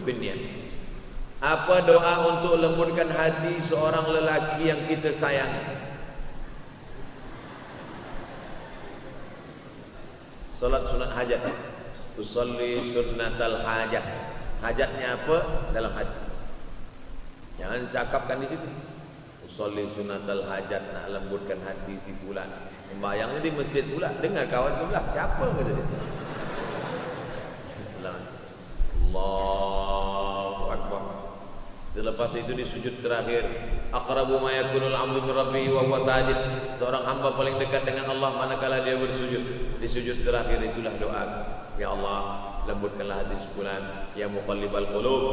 Binniat. Apa doa untuk lembutkan hati seorang lelaki yang kita sayang? Salat sunat hajat. Usolli sunnatal hajat. Hajatnya apa? Dalam hati. Jangan cakapkan di situ. Usolli sunnatal hajat, nak lembutkan hati si fulan. Sembahyangnya di masjid pula. Dengar kawan sebelah, siapa kata dia? Allahu Akbar. Selepas itu di sujud terakhir, aqrabu ma yakunul 'abdu min rabbih wa huwa sajid. Seorang hamba paling dekat dengan Allah manakala dia bersujud. Di sujud terakhir itulah doa, ya Allah, lembutkanlah hati fulan, ya muqallibal qulub.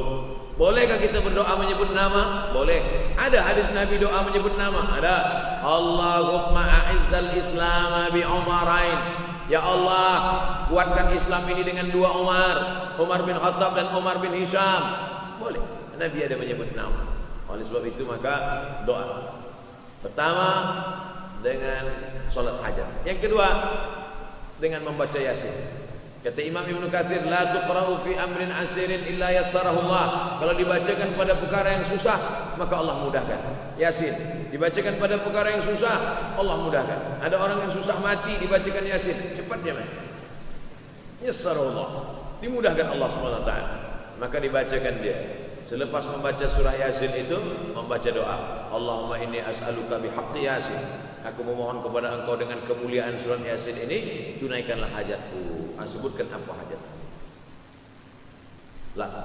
Bolehkah kita berdoa menyebut nama? Boleh. Ada hadis Nabi doa menyebut nama? Ada. Allahumma a'izzal Islam bi Umarain. Ya Allah, kuatkan Islam ini dengan dua Umar, Umar bin Khattab dan Umar bin Hisham. Boleh. Nabi ada menyebut nama. Oleh sebab itu maka doa. Pertama dengan solat hajat. Yang kedua dengan membaca Yasin. Kata Imam Ibn Katsir, la tuqra'u fi amrin asirin illa yassarahu Allah. Kalau dibacakan pada perkara yang susah, maka Allah mudahkan. Yasin dibacakan pada perkara yang susah, Allah mudahkan. Ada orang yang susah mati, dibacakan Yasin, cepat dia mati. Yassarahu Allah, dimudahkan Allah SWT. Maka dibacakan dia. Selepas membaca surah Yasin itu, membaca doa, Allahumma inni as'aluka bihaqqi Yasin. Aku memohon kepada engkau dengan kemuliaan surah Yasin ini, tunaikanlah hajatku. Sebutkan apa hajat. Last.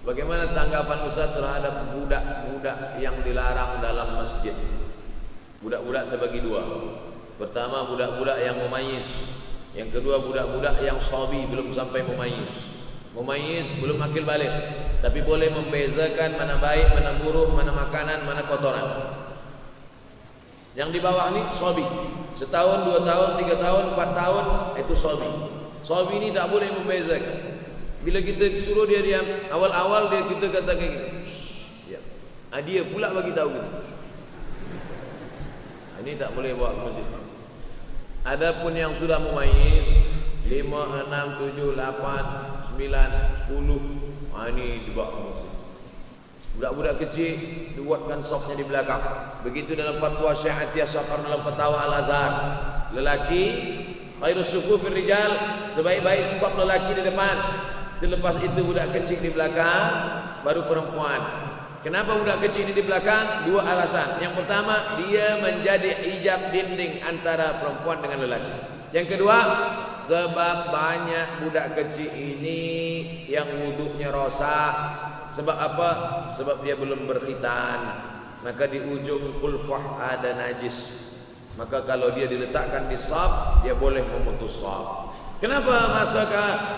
Bagaimana tanggapan Ustaz terhadap budak-budak yang dilarang dalam masjid? Budak-budak terbagi dua. Pertama, budak-budak yang mumayyiz. Yang kedua, budak-budak yang shabi, belum sampai mumayyiz. Mumayyiz belum akil balik, tapi boleh membezakan mana baik, mana buruk, mana makanan, mana kotoran. Yang di bawah ini shabi. Setahun, 2 tahun, 3 tahun, 4 tahun, itu shabi. Shabi ini tak boleh membezakan. Bila kita suruh dia diam, awal-awal kita katakan gitu. Ya. Dia pula bagi tahu gitu. Ini tak boleh bawa ke masjid. Adapun yang sudah mumayyiz 5, 6, 7, 8, 9, 10, ini dibawa ke masjid. Budak-budak kecil dibuatkan sofnya di belakang. Begitu dalam fatwa Syekh Atiyah Saqar dalam fatwa Al-Azhar. Lelaki khairus sufufir rijal, sebaik-baik saf lelaki di depan. Selepas itu budak kecil di belakang, baru perempuan. Kenapa budak kecil ini di belakang? 2 alasan. Yang pertama, dia menjadi hijab dinding antara perempuan dengan lelaki. Yang kedua, sebab banyak budak kecil ini yang wuduknya rosak. Sebab apa? Sebab dia belum berkhitan. Maka di ujung kulfah ada najis. Maka kalau dia diletakkan di saf, dia boleh memutus saf. Kenapa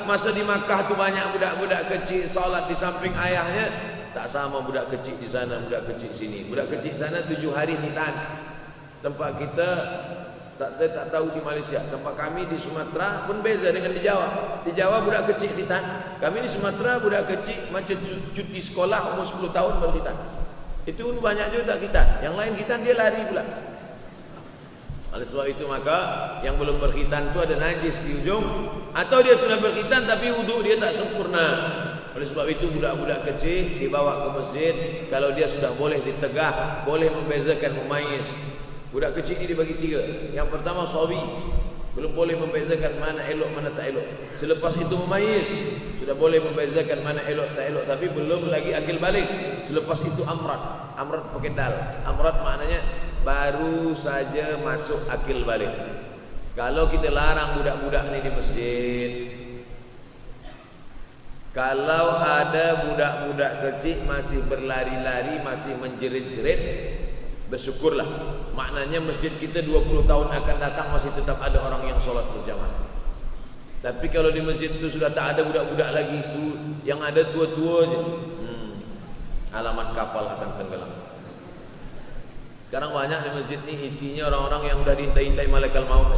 masa di Makkah tu banyak budak-budak kecil salat di samping ayahnya? Tak sama budak kecil di sana, budak kecil sini. Budak kecil sana 7 hari khitan. Tempat kita tak tahu di Malaysia. Tempat kami di Sumatera pun beza dengan di Jawa. Di Jawa budak kecil khitan. Kami di Sumatera budak kecil macam cuti sekolah umur 10 tahun baru khitan. Itu pun banyak juga tak khitan. Yang lain khitan dia lari pula. Oleh sebab itu maka yang belum berkhitan itu ada najis di ujung, atau dia sudah berkhitan tapi wuduk dia tak sempurna. Oleh sebab itu budak-budak kecil dibawa ke masjid. Kalau dia sudah boleh ditegah, boleh membezakan mumayyiz. Budak kecil ini dibagi 3. Yang pertama shabi, belum boleh membezakan mana elok mana tak elok. Selepas itu mumayyiz, sudah boleh membezakan mana elok tak elok, tapi belum lagi akil balik. Selepas itu amrat. Amrat pakai dal. Amrat maknanya baru saja masuk akil balik. Kalau kita larang budak-budak ini di masjid, kalau ada budak-budak kecil masih berlari-lari, masih menjerit-jerit, bersyukurlah. Maknanya masjid kita 20 tahun akan datang masih tetap ada orang yang sholat berjamaah. Tapi kalau di masjid itu sudah tak ada budak-budak lagi, yang ada tua-tua je, alamat kapal akan tenggelam. Sekarang banyak di masjid ni isinya orang-orang yang sudah diintai-intai malaikat maut.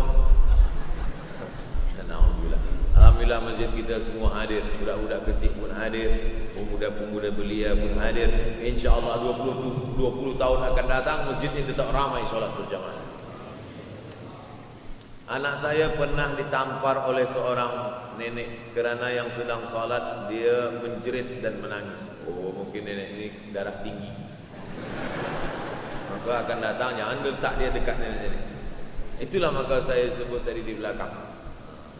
Alhamdulillah. Alhamdulillah masjid kita semua hadir. Budak-budak kecil pun hadir, pemuda-pemuda belia pun hadir. InsyaAllah 20 tahun akan datang masjid ini tetap ramai solat berjamaah. Anak saya pernah ditampar oleh seorang nenek kerana yang sedang salat dia menjerit dan menangis. Oh, mungkin nenek ini darah tinggi. Maka akan datang, jangan letak dia dekat nenek-nenek. Itulah maka saya sebut tadi di belakang.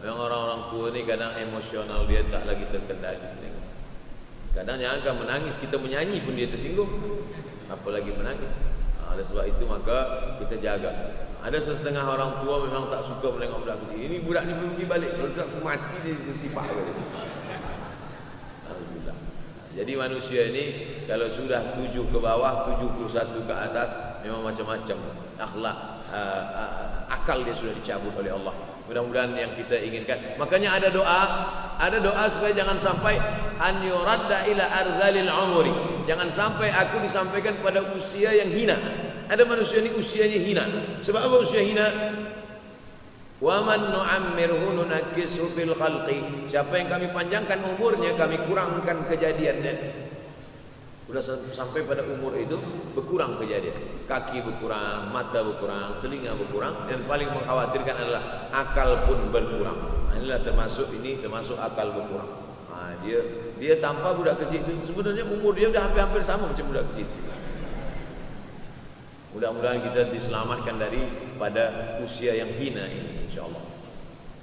Yang orang-orang tua ni kadang emosional dia tak lagi terkendali. Kadang jangankan menangis, kita menyanyi pun dia tersinggung, apalagi menangis. Oleh sebab itu maka kita jaga. Ada setengah orang tua memang tak suka menengok budak kecil. Ini budak ni pergi balik, kalau tak mati dia bersifat kata. Alhamdulillah. Jadi manusia ini kalau sudah 7 ke bawah, 71 ke atas, memang macam-macam akhlak, akal dia sudah dicabut oleh Allah. Mudah-mudahan yang kita inginkan. Makanya ada doa supaya jangan sampai an yuradda ila ardhalil umri. Jangan sampai aku disampaikan pada usia yang hina. Ada manusia ini usianya hina. Sebab apa usia hina? Wa man nu'ammirhu nunakkishu fil khalqi. Siapa yang kami panjangkan umurnya, kami kurangkan kejadiannya. Sudah sampai pada umur itu berkurang kejadian. Kaki berkurang, mata berkurang, telinga berkurang, dan paling mengkhawatirkan adalah akal pun berkurang. Inilah termasuk akal berkurang. Dia tanpa budak kecil itu sebenarnya umur dia dah hampir-hampir sama macam budak kecil. Mudah-mudahan kita diselamatkan daripada usia yang hina ini, insyaallah.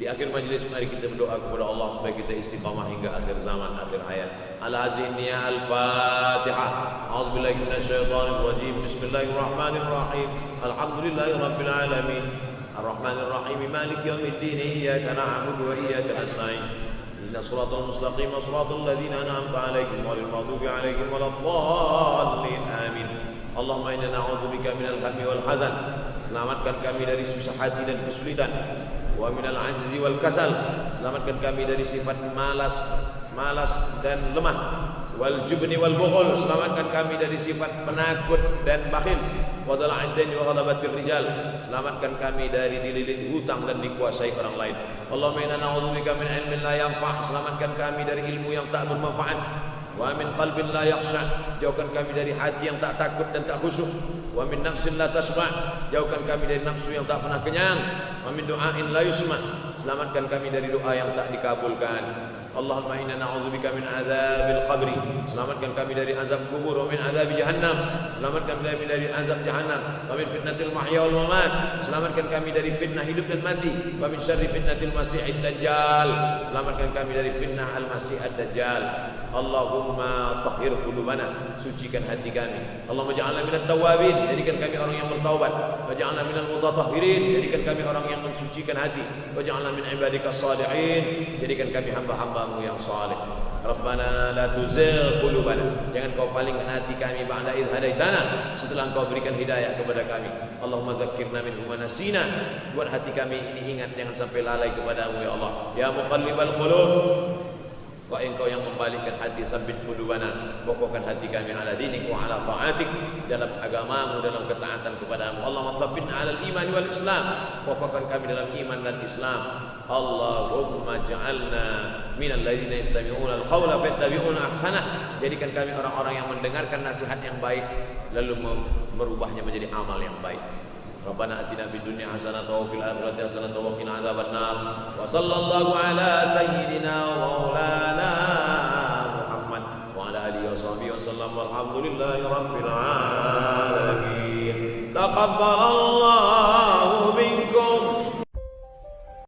Di akhir majlis mari kita berdoa kepada Allah supaya kita istiqamah hingga akhir zaman, akhir hayat. Al-Azimiyah Al-Fatihah. A'udzubillahi minasyaitonir rajim. Bismillahirrahmanirrahim. Alhamdulillahirabbil alamin. Ar-Rahmanir-Rahim. Maliki yaumiddin. Iyyaka na'budu wa iyyaka nasta'in. Ihdinas siratal mustaqim. Shiratal ladzina an'amta 'alaihim ghairil maghdubi 'alaihim waladdallin. Amin. Allahumma inna na'udzubika minal hammi wal hazan. Selamatkan kami dari susah hati dan kesulitan. Wa minal ajzi wal kasal. Selamatkan kami dari sifat malas dan lemah. Wal jubni wal bukhul. Selamatkan kami dari sifat penakut dan bakhil. Wa dhala'id wa ghadabatir rijal. Selamatkan kami dari dililit hutang dan dikuasai orang lain. Allahumma inna na'udzubika min ilmin la yanfa'. Selamatkan kami dari ilmu yang tak bermanfaat. Wa min qalbin la yakhsha. Jauhkan kami dari hati yang tak takut dan tak khusyuk. Wa min nafsin la tasma'. Jauhkan kami dari nafsu yang tak pernah kenyang. Wa min du'ain la yusma'. Selamatkan kami dari doa yang tak dikabulkan. Allahumma inna na'udzubika min azabil qabri. Selamatkan kami dari azab kubur. Wa min azab jahannam. Selamatkan kami dari azab jahannam. Wa min fitnatil mahya wal mamat. Selamatkan kami dari fitnah hidup dan mati. Wa min syarri fitnatil masiihid dajjal. Selamatkan kami dari fitnah al-masih ad-dajjal. Allahumma tahhir qulubana. Sucikan hati kami. Allahumma ja'alna minat tawabin. Jadikan kami orang yang bertaubat. Wa ja'alna minal mutatahhirin. Jadikan kami orang yang mensucikan hati. Wa ja'alna min ibadikas salihin. Jadikan kami hamba-hambamu yang saleh. Rabbana la tuzigh qulubana. Jangan kau palingkan hati kami ba'da idh hadaitana, setelah kau berikan hidayah kepada kami. Allahumma dzakkirna minhu ma nasina. Buat hati kami ini ingat, jangan sampai lalai kepadamu ya Allah. Ya muqallibal qulub, Wahai engkau yang membalikkan hati, sabbit qulubana, kokohkan hati kami ala dinik wa ala ta'atik, dalam agamamu, dalam ketaatan kepadamu. Allahumma sabbitna ala al-iman wal islam, kokohkan kami dalam iman dan Islam. Allahumma ja'alna minal ladzina yastami'una al-qawla fayattabi'una ahsanah. Jadikan kami orang-orang yang mendengarkan nasihat yang baik lalu merubahnya menjadi amal yang baik. Rabbana atina fid dunya hasanatan wa fil akhirati hasanatan wa qina adzabannar. Wa sallallahu ala sayyidina wa maulana Muhammad wa ala alihi wa sahbihi wa sallam. Walhamdulillahi rabbil alamin. Taqabbalallahu